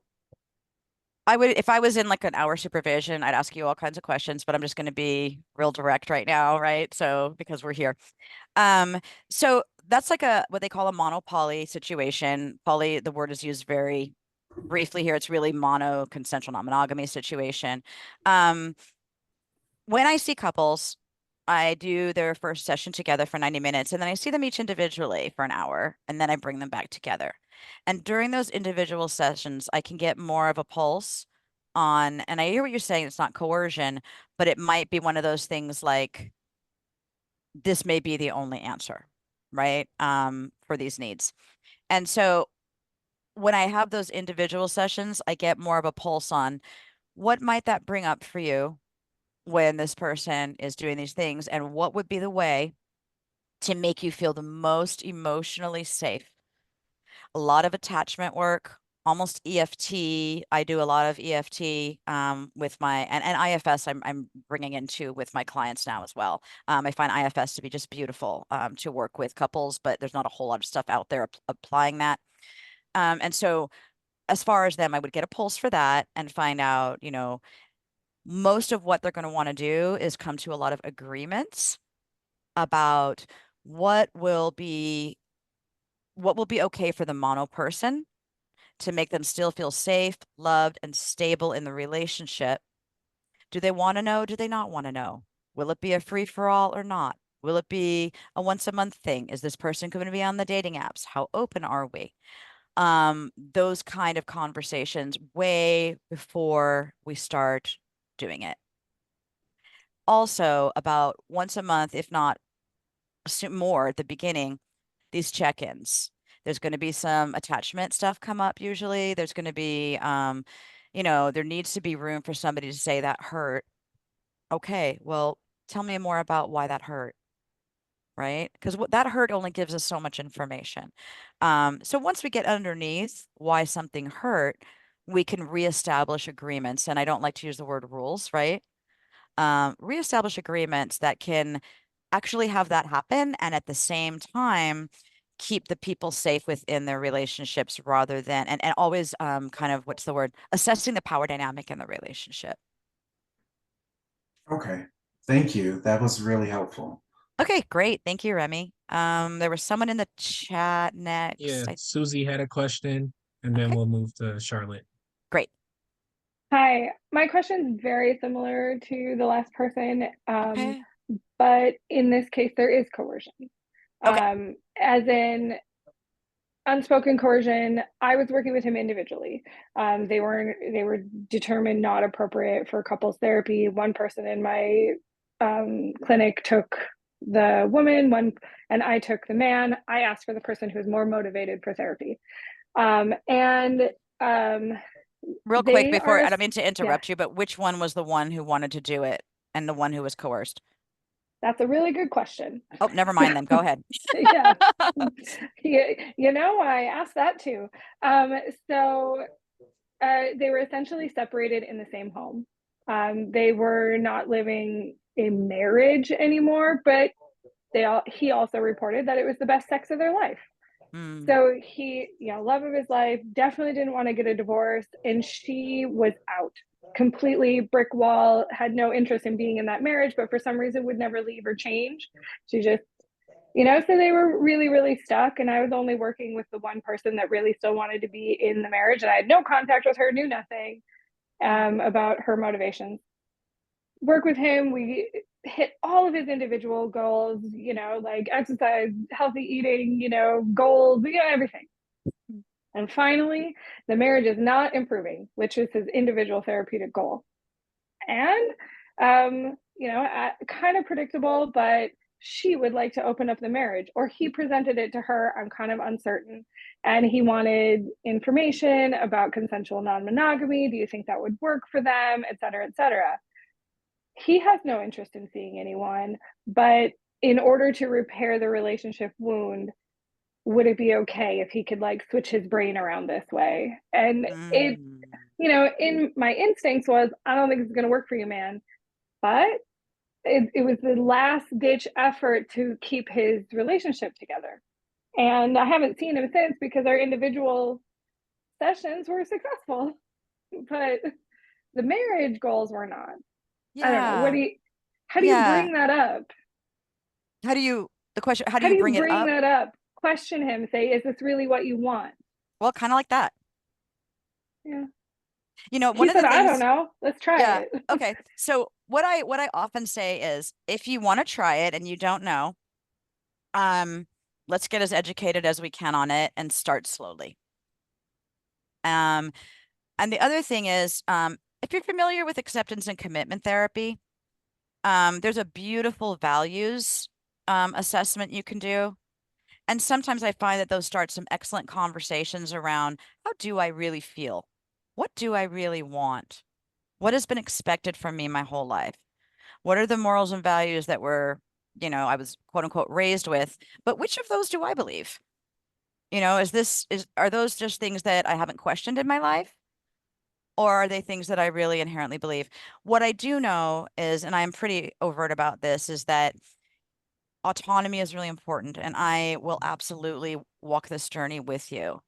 Speaker 1: I would, if I was in like an hour supervision, I'd ask you all kinds of questions, but I'm just going to be real direct right now, right? So because we're here. Um, so that's like a what they call a monopoly situation. Poly, the word is used very briefly here. It's really mono consensual non-monogamy situation. Um, when I see couples, I do their first session together for 90 minutes, and then I see them each individually for an hour, and then I bring them back together. And during those individual sessions, I can get more of a pulse on, and I hear what you're saying, it's not coercion, but it might be one of those things like this may be the only answer, right? For these needs. And so when I have those individual sessions, I get more of a pulse on what might that bring up for you when this person is doing these things, and what would be the way to make you feel the most emotionally safe. A lot of attachment work, almost EFT. I do a lot of EFT with my and IFS. I'm bringing into with my clients now as well. I find IFS to be just beautiful to work with couples, but there's not a whole lot of stuff out there applying that. And so, as far as them, I would get a pulse for that and find out, most of what they're going to want to do is come to a lot of agreements about what will be what will be okay for the mono person to make them still feel safe, loved, and stable in the relationship. Do they want to know? Do they not want to know? Will it be a free for all or not? Will it be a once a month thing? Is this person going to be on the dating apps? How open are we? Those kind of conversations way before we start doing it. Also, about once a month, if not more at the beginning, these check-ins. There's going to be some attachment stuff come up usually. There's going to be, there needs to be room for somebody to say that hurt. Okay, well, tell me more about why that hurt, right? Because what that hurt only gives us so much information. So once we get underneath why something hurt, we can reestablish agreements. And I don't like to use the word rules, right? Reestablish agreements that can actually have that happen and at the same time keep the people safe within their relationships rather than and always kind of what's the word assessing the power dynamic in the relationship.
Speaker 6: Okay, thank you. That was really helpful.
Speaker 1: Okay, great. Thank you, Remy. There was someone in the chat
Speaker 2: Yeah,
Speaker 1: next.
Speaker 2: Susie had a question, and then
Speaker 1: Okay,
Speaker 2: we'll move to Charlotte.
Speaker 1: great.
Speaker 7: Hi, my question is very similar to the last person,
Speaker 1: Okay.
Speaker 7: but in this case, there is coercion.
Speaker 1: Okay.
Speaker 7: As in unspoken coercion. I was working with him individually. They were determined not appropriate for couples therapy. One person in my clinic took the woman, and I took the man. I asked for the person who was more motivated for therapy. And
Speaker 1: Real quick
Speaker 7: they
Speaker 1: before,
Speaker 7: are,
Speaker 1: I don't mean to
Speaker 7: yeah,
Speaker 1: interrupt you, but which one was the one who wanted to do it and the one who was coerced?
Speaker 7: that's a really good question.
Speaker 1: Oh, never mind then. Go ahead.
Speaker 7: Yeah. I asked that too. So they were essentially separated in the same home. They were not living a marriage anymore, but he also reported that it was the best sex of their life.
Speaker 1: Hmm.
Speaker 7: So he, love of his life, definitely didn't want to get a divorce, and she was out completely, brick wall, had no interest in being in that marriage, but for some reason would never leave or change. She just, so they were really, really stuck. And I was only working with the one person that really still wanted to be in the marriage. And I had no contact with her, knew nothing about her motivations. Work with him. We hit all of his individual goals, like exercise, healthy eating, goals, everything. And finally, the marriage is not improving, which is his individual therapeutic goal. And, kind of predictable, but she would like to open up the marriage, or he presented it to her. I'm kind of uncertain. And he wanted information about consensual non monogamy. Do you think that would work for them, et cetera, et cetera? he has no interest in seeing anyone, but in order to repair the relationship wound, would it be okay if he could like switch his brain around this way? And it,
Speaker 1: Mm.
Speaker 7: in my instincts was, I don't think it's going to work for you, man. But it was the last ditch effort to keep his relationship together. And I haven't seen him since because our individual sessions were successful, but the marriage goals were not. I don't know.
Speaker 1: Yeah.
Speaker 7: How do you
Speaker 1: Yeah.
Speaker 7: bring that up?
Speaker 1: How do you, the question, how do
Speaker 7: How
Speaker 1: you
Speaker 7: do you
Speaker 1: bring it
Speaker 7: bring
Speaker 1: up?
Speaker 7: that up? Question him, say, is this really what you want?
Speaker 1: Well, kind of like that.
Speaker 7: Yeah.
Speaker 1: One
Speaker 7: He
Speaker 1: of the
Speaker 7: said, I don't
Speaker 1: things,
Speaker 7: know. Let's try
Speaker 1: yeah.
Speaker 7: it.
Speaker 1: Okay. So what I often say is if you want to try it and you don't know, let's get as educated as we can on it and start slowly. And the other thing is, if you're familiar with acceptance and commitment therapy, there's a beautiful values assessment you can do. And sometimes I find that those start some excellent conversations around how do I really feel? What do I really want? What has been expected from me my whole life? What are the morals and values that I was quote unquote raised with? But which of those do I believe? Are those just things that I haven't questioned in my life? Or are they things that I really inherently believe? What I do know is, and I am pretty overt about this, is that autonomy is really important, and I will absolutely walk this journey with you.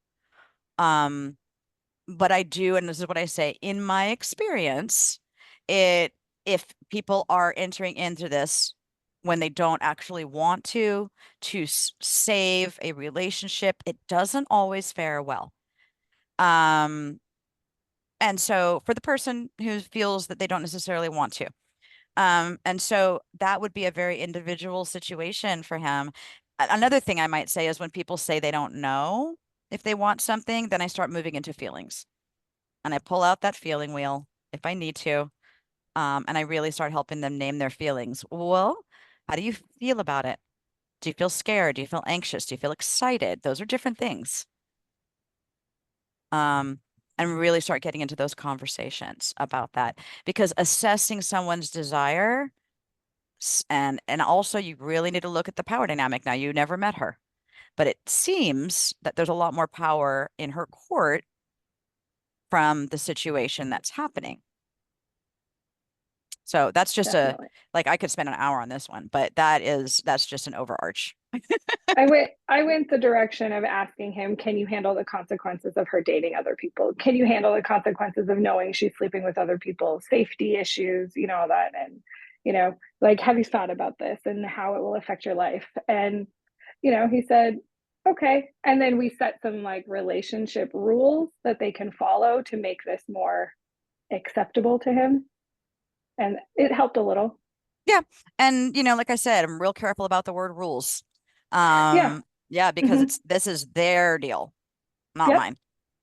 Speaker 1: Um, but I do, and this is what I say, in my experience, it if people are entering into this when they don't actually want to save a relationship, it doesn't always fare well. Um, and so for the person who feels that they don't necessarily want to. And so that would be a very individual situation for him. Another thing I might say is when people say they don't know if they want something, then I start moving into feelings and I pull out that feeling wheel if I need to. And I really start helping them name their feelings. Well, how do you feel about it? Do you feel scared? Do you feel anxious? Do you feel excited? Those are different things. Um, and really start getting into those conversations about that because assessing someone's desire and also you really need to look at the power dynamic. Now, you never met her, but it seems that there's a lot more power in her court from the situation that's happening. So that's just
Speaker 7: Definitely.
Speaker 1: I could spend an hour on this one, but that's just an overarch.
Speaker 7: I went the direction of asking him, can you handle the consequences of her dating other people? Can you handle the consequences of knowing she's sleeping with other people? Safety issues, all that. And, like, have you thought about this and how it will affect your life? And, he said, okay. And then we set some like relationship rules that they can follow to make this more acceptable to him. And it helped a little.
Speaker 1: Yeah. And like I said, I'm real careful about the word rules.
Speaker 7: Yeah.
Speaker 1: Yeah, because
Speaker 7: Mhm.
Speaker 1: this is their deal, not
Speaker 7: Yep.
Speaker 1: mine.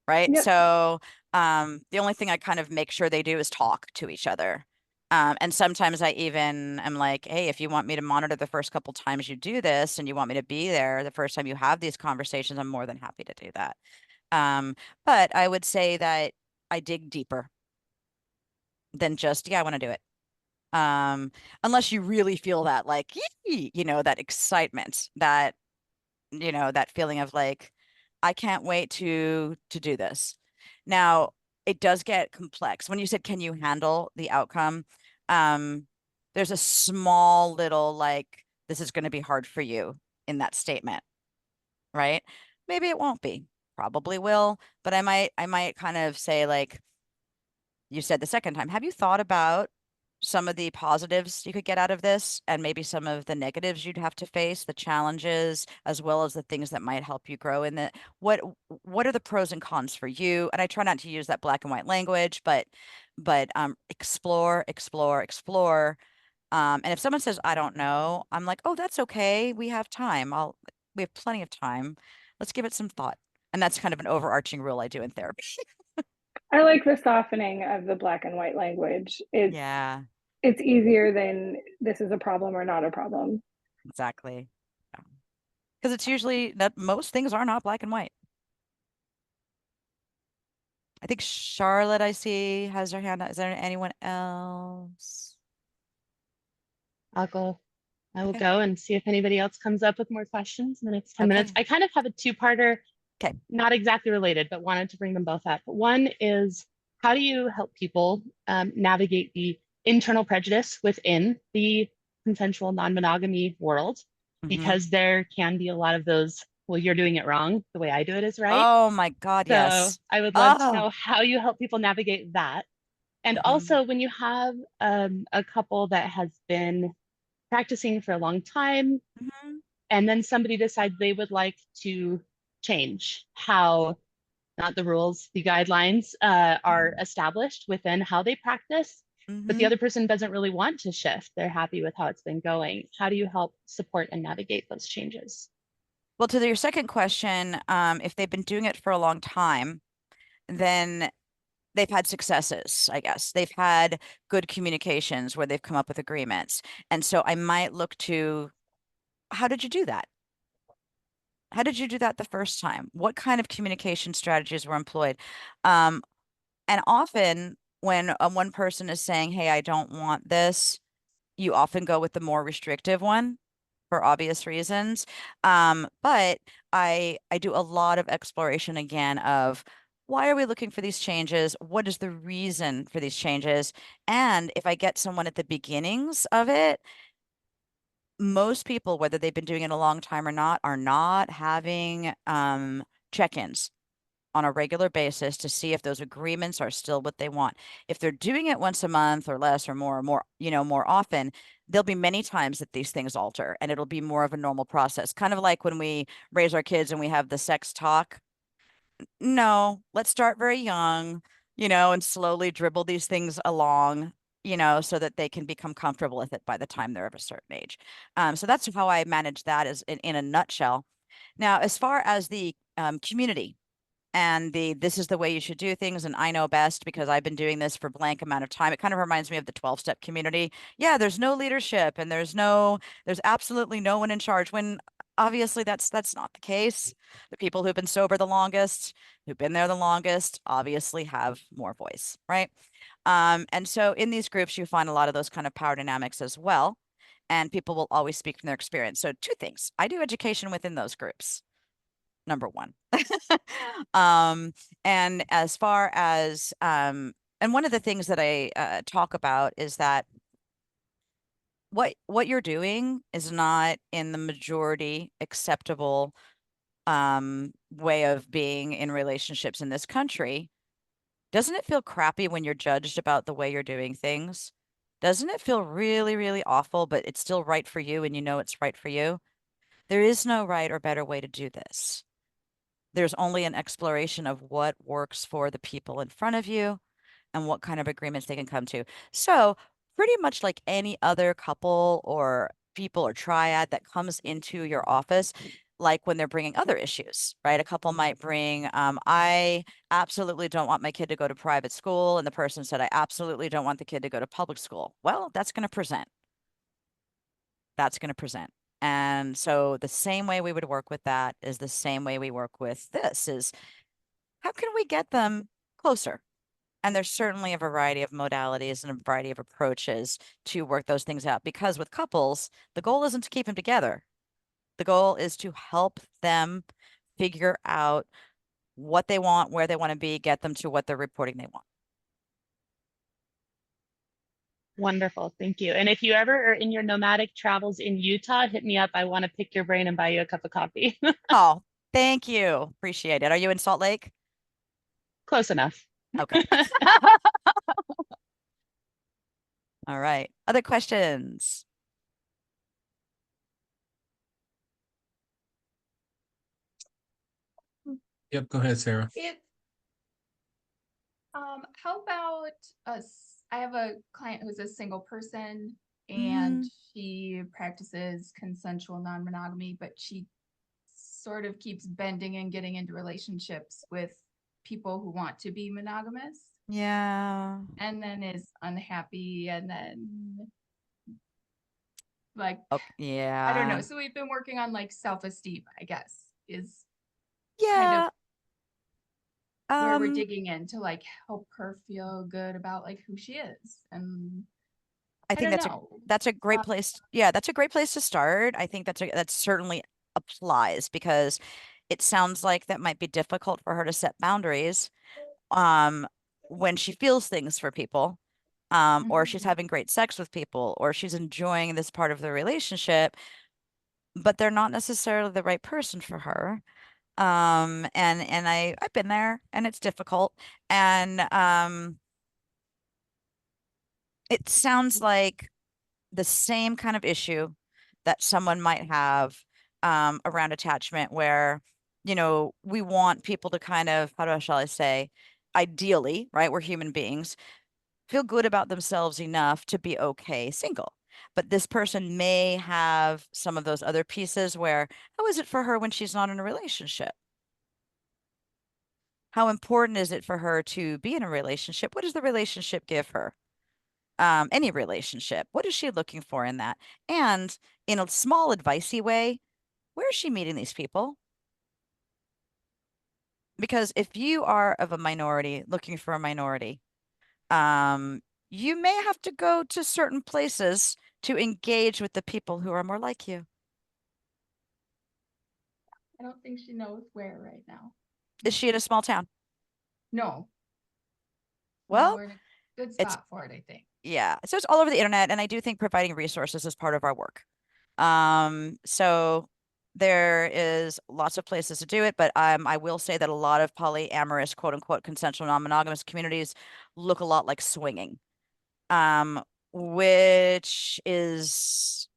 Speaker 1: Right.
Speaker 7: Yep.
Speaker 1: So the only thing I kind of make sure they do is talk to each other. And sometimes I even am like, hey, if you want me to monitor the first couple times you do this and you want me to be there the first time you have these conversations, I'm more than happy to do that. But I would say that I dig deeper than just, yeah, I want to do it. Unless you really feel that like, that excitement, that feeling of like, I can't wait to do this. Now, it does get complex. When you said, can you handle the outcome? There's a small little like, this is going to be hard for you in that statement, right? Maybe it won't be, probably will, but I might kind of say like, you said the second time, have you thought about some of the positives you could get out of this and maybe some of the negatives you'd have to face, the challenges, as well as the things that might help you grow in it? What are the pros and cons for you? And I try not to use that black and white language, but explore, explore, explore. And if someone says, I don't know, I'm like, oh, that's okay. We have time. We have plenty of time. Let's give it some thought. And that's kind of an overarching rule I do in therapy.
Speaker 7: I like the softening of the black and white language.
Speaker 1: Yeah,
Speaker 7: It's easier than this is a problem or not a problem.
Speaker 1: exactly. Because it's usually that most things are not black and white. I think Charlotte, I see, has her hand up. Is there anyone else?
Speaker 8: I'll go. I will
Speaker 1: Okay.
Speaker 8: go and see if anybody else comes up with more questions in the next 10 minutes.
Speaker 1: Okay.
Speaker 8: I kind of have a two-parter,
Speaker 1: Okay.
Speaker 8: not exactly related, but wanted to bring them both up. One is, how do you help people navigate the internal prejudice within the consensual non-monogamy world? Because there can be a lot of those, well, you're doing it wrong. The way I do it is right.
Speaker 1: Oh my God,
Speaker 8: So
Speaker 1: yes.
Speaker 8: I would love to
Speaker 1: Oh.
Speaker 8: know how you help people navigate that. And
Speaker 1: Mhm.
Speaker 8: also, when you have a couple that has been practicing for a long time,
Speaker 1: Mhm.
Speaker 8: and then somebody decides they would like to change how, not the rules, the guidelines are established within how they practice, but the
Speaker 1: Mhm.
Speaker 8: other person doesn't really want to shift. They're happy with how it's been going. How do you help support and navigate those changes?
Speaker 1: Well, to your second question, if they've been doing it for a long time, then they've had successes, I guess. They've had good communications where they've come up with agreements. And so I might look to, how did you do that? How did you do that the first time? What kind of communication strategies were employed? Um, and often when one person is saying, hey, I don't want this, you often go with the more restrictive one for obvious reasons. But I do a lot of exploration again of why are we looking for these changes? What is the reason for these changes? And if I get someone at the beginnings of it, most people, whether they've been doing it a long time or not, are not having check-ins on a regular basis to see if those agreements are still what they want. If they're doing it once a month or less or more, more often, there'll be many times that these things alter and it'll be more of a normal process. Kind of like when we raise our kids and we have the sex talk. No, let's start very young, and slowly dribble these things along, so that they can become comfortable with it by the time they're of a certain age. So that's how I manage that is in a nutshell. Now, as far as the community, and this is the way you should do things, and I know best because I've been doing this for blank amount of time. It kind of reminds me of the 12-step community. Yeah, there's no leadership and there's absolutely no one in charge, when obviously that's not the case. The people who've been sober the longest, who've been there the longest, obviously have more voice, right? And so in these groups you find a lot of those kind of power dynamics as well, and people will always speak from their experience. So two things: I do education within those groups, number one. Um, and as far as and one of the things that I talk about is that what you're doing is not in the majority acceptable way of being in relationships in this country. Doesn't it feel crappy when you're judged about the way you're doing things? Doesn't it feel really, really awful, but it's still right for you and you know it's right for you? There is no right or better way to do this. There's only an exploration of what works for the people in front of you and what kind of agreements they can come to. So, pretty much like any other couple or people or triad that comes into your office, like when they're bringing other issues, right? A couple might bring, I absolutely don't want my kid to go to private school. And the person said, I absolutely don't want the kid to go to public school. Well, that's going to present. That's going to present. And so the same way we would work with that is the same way we work with this is how can we get them closer? And there's certainly a variety of modalities and a variety of approaches to work those things out, because with couples, the goal isn't to keep them together. The goal is to help them figure out what they want, where they want to be, get them to what they're reporting they want.
Speaker 8: Wonderful. Thank you. And if you ever are in your nomadic travels in Utah, hit me up. I want to pick your brain and buy you a cup of coffee.
Speaker 1: Oh, thank you. Appreciate it. Are you in Salt Lake?
Speaker 8: Close enough.
Speaker 1: Okay. All right. Other questions?
Speaker 2: Yep, go ahead, Sarah.
Speaker 9: How about us? I have a client who's a single person and
Speaker 1: Mhm.
Speaker 9: she practices consensual non-monogamy, but she sort of keeps bending and getting into relationships with people who want to be monogamous
Speaker 1: Yeah.
Speaker 9: and then is unhappy and then like
Speaker 1: Okay.
Speaker 9: I don't
Speaker 1: Yeah.
Speaker 9: know. So we've been working on like self-esteem, I guess, is kind of
Speaker 1: Yeah.
Speaker 9: where we're digging in to like help her feel good about like who she is. And
Speaker 1: I think
Speaker 9: don't
Speaker 1: that's
Speaker 9: know.
Speaker 1: that's a great
Speaker 9: Uh,
Speaker 1: place. Yeah, that's a great place to start. I think that certainly applies because it sounds like that might be difficult for her to set boundaries um when she feels things for people, or she's
Speaker 9: mhm.
Speaker 1: having great sex with people, or she's enjoying this part of the relationship, but they're not necessarily the right person for her. And I've been there and it's difficult. And it sounds like the same kind of issue that someone might have around attachment where, we want people to kind of, shall I say, ideally, right? We're human beings, feel good about themselves enough to be okay single. But this person may have some of those other pieces where, how is it for her when she's not in a relationship? How important is it for her to be in a relationship? What does the relationship give her? Any relationship. What is she looking for in that? And in a small advicey way, where is she meeting these people? Because if you are of a minority looking for a minority, um, you may have to go to certain places to engage with the people who are more like you.
Speaker 9: I don't think she knows where right now.
Speaker 1: Is she in a small town?
Speaker 9: No. No,
Speaker 1: Well,
Speaker 9: we're in a good
Speaker 1: it's
Speaker 9: spot for it, I think.
Speaker 1: yeah. So it's all over the internet, and I do think providing resources is part of our work. So there is lots of places to do it, but I will say that a lot of polyamorous, quote unquote, consensual non-monogamous communities look a lot like swinging, which is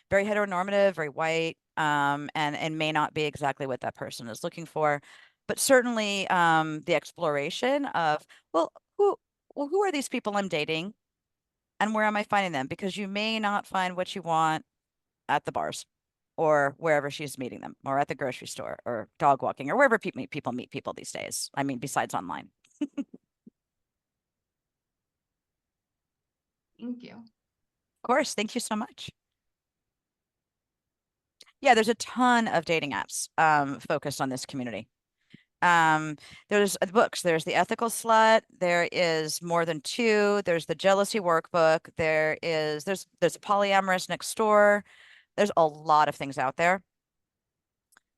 Speaker 1: very heteronormative, very white, and may not be exactly what that person is looking for. But certainly, the exploration of, well, who are these people I'm dating, and where am I finding them? Because you may not find what you want at the bars or wherever she's meeting them, or at the grocery store, or dog walking, or wherever people meet people these days. I mean, besides online.
Speaker 9: Thank you.
Speaker 1: Of course, thank you so much. Yeah, there's a ton of dating apps focused on this community. There's books. There's the Ethical Slut. There is more than two. There's the Jealousy Workbook. There's Polyamorous next door. There's a lot of things out there.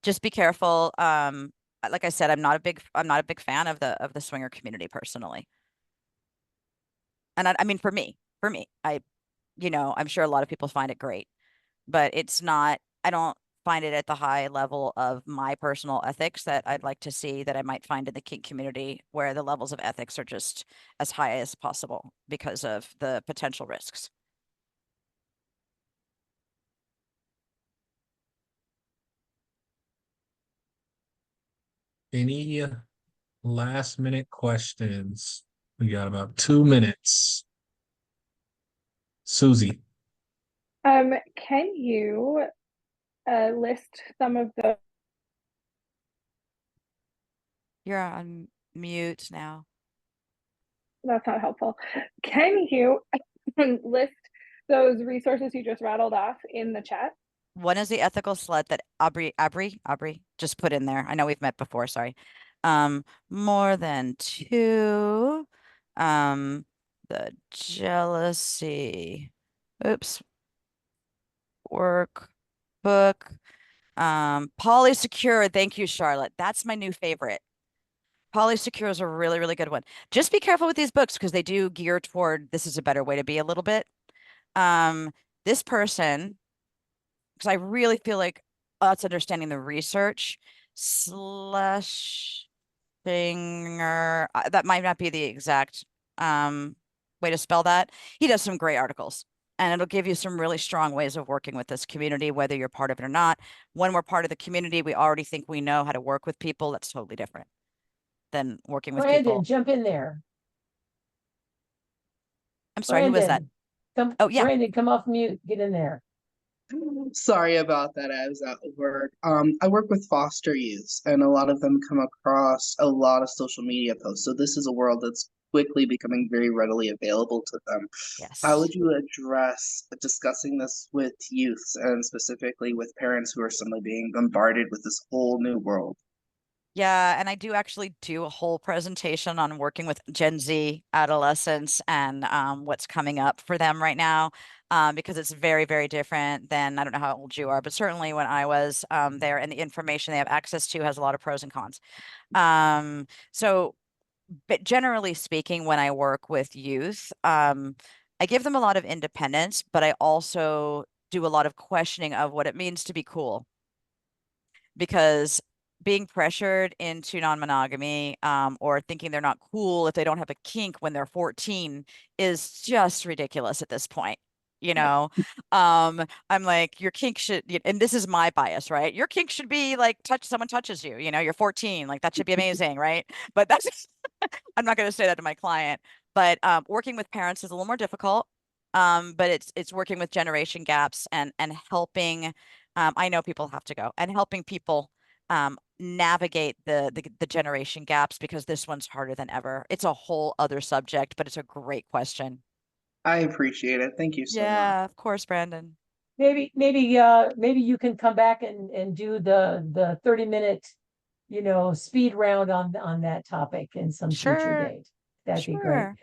Speaker 1: Just be careful. Like I said, I'm not a big fan of the swinger community personally. And I mean, for me, I'm sure a lot of people find it great, but it's not, I don't find it at the high level of my personal ethics that I'd like to see that I might find in the kink community, where the levels of ethics are just as high as possible because of the potential risks.
Speaker 2: Any last minute questions? We got about 2 minutes. Susie.
Speaker 7: Can you list some of the
Speaker 1: You're on mute now.
Speaker 7: that's not helpful. Can you list those resources you just rattled off in the chat?
Speaker 1: One is the Ethical Slut that Aubrey just put in there. I know we've met before, sorry. More than two. The Jealousy. Oops. Workbook. Polysecure. Thank you, Charlotte. That's my new favorite. Polysecure is a really, really good one. Just be careful with these books because they do gear toward this is a better way to be a little bit. This person, because I really feel like us understanding the research slash Finger, that might not be the exact way to spell that. He does some great articles, and it'll give you some really strong ways of working with this community, whether you're part of it or not. When we're part of the community, we already think we know how to work with people. That's totally different than working with
Speaker 3: Brandon,
Speaker 1: people.
Speaker 3: jump in there.
Speaker 1: I'm sorry, who was that?
Speaker 3: Come,
Speaker 1: Oh, yeah.
Speaker 3: Brandon, come off mute. Get in there.
Speaker 10: Sorry about that. I was at work. I work with foster youths, and a lot of them come across a lot of social media posts. So this is a world that's quickly becoming very readily available to them.
Speaker 1: Yes.
Speaker 10: How would you address discussing this with youths and specifically with parents who are suddenly being bombarded with this whole new world?
Speaker 1: Yeah, and I do actually do a whole presentation on working with Gen Z adolescents and what's coming up for them right now, because it's very, very different than, I don't know how old you are, but certainly when I was there, and the information they have access to has a lot of pros and cons. So, but generally speaking, when I work with youth, I give them a lot of independence, but I also do a lot of questioning of what it means to be cool, because being pressured into non-monogamy, or thinking they're not cool if they don't have a kink when they're 14 is just ridiculous at this point. You know, I'm like, your kink should, and this is my bias, right? Your kink should be like someone touches you, you're 14, like that should be amazing, right? But that's, I'm not going to say that to my client, but working with parents is a little more difficult. But it's working with generation gaps and helping. I know people have to go, and helping people navigate the generation gaps, because this one's harder than ever. It's a whole other subject, but it's a great question.
Speaker 10: I appreciate it. Thank you so much.
Speaker 1: Yeah, of course, Brandon.
Speaker 3: Maybe you can come back and do the 30-minute, speed round on that topic in some future
Speaker 1: Sure.
Speaker 3: date. That'd be great.
Speaker 1: Sure.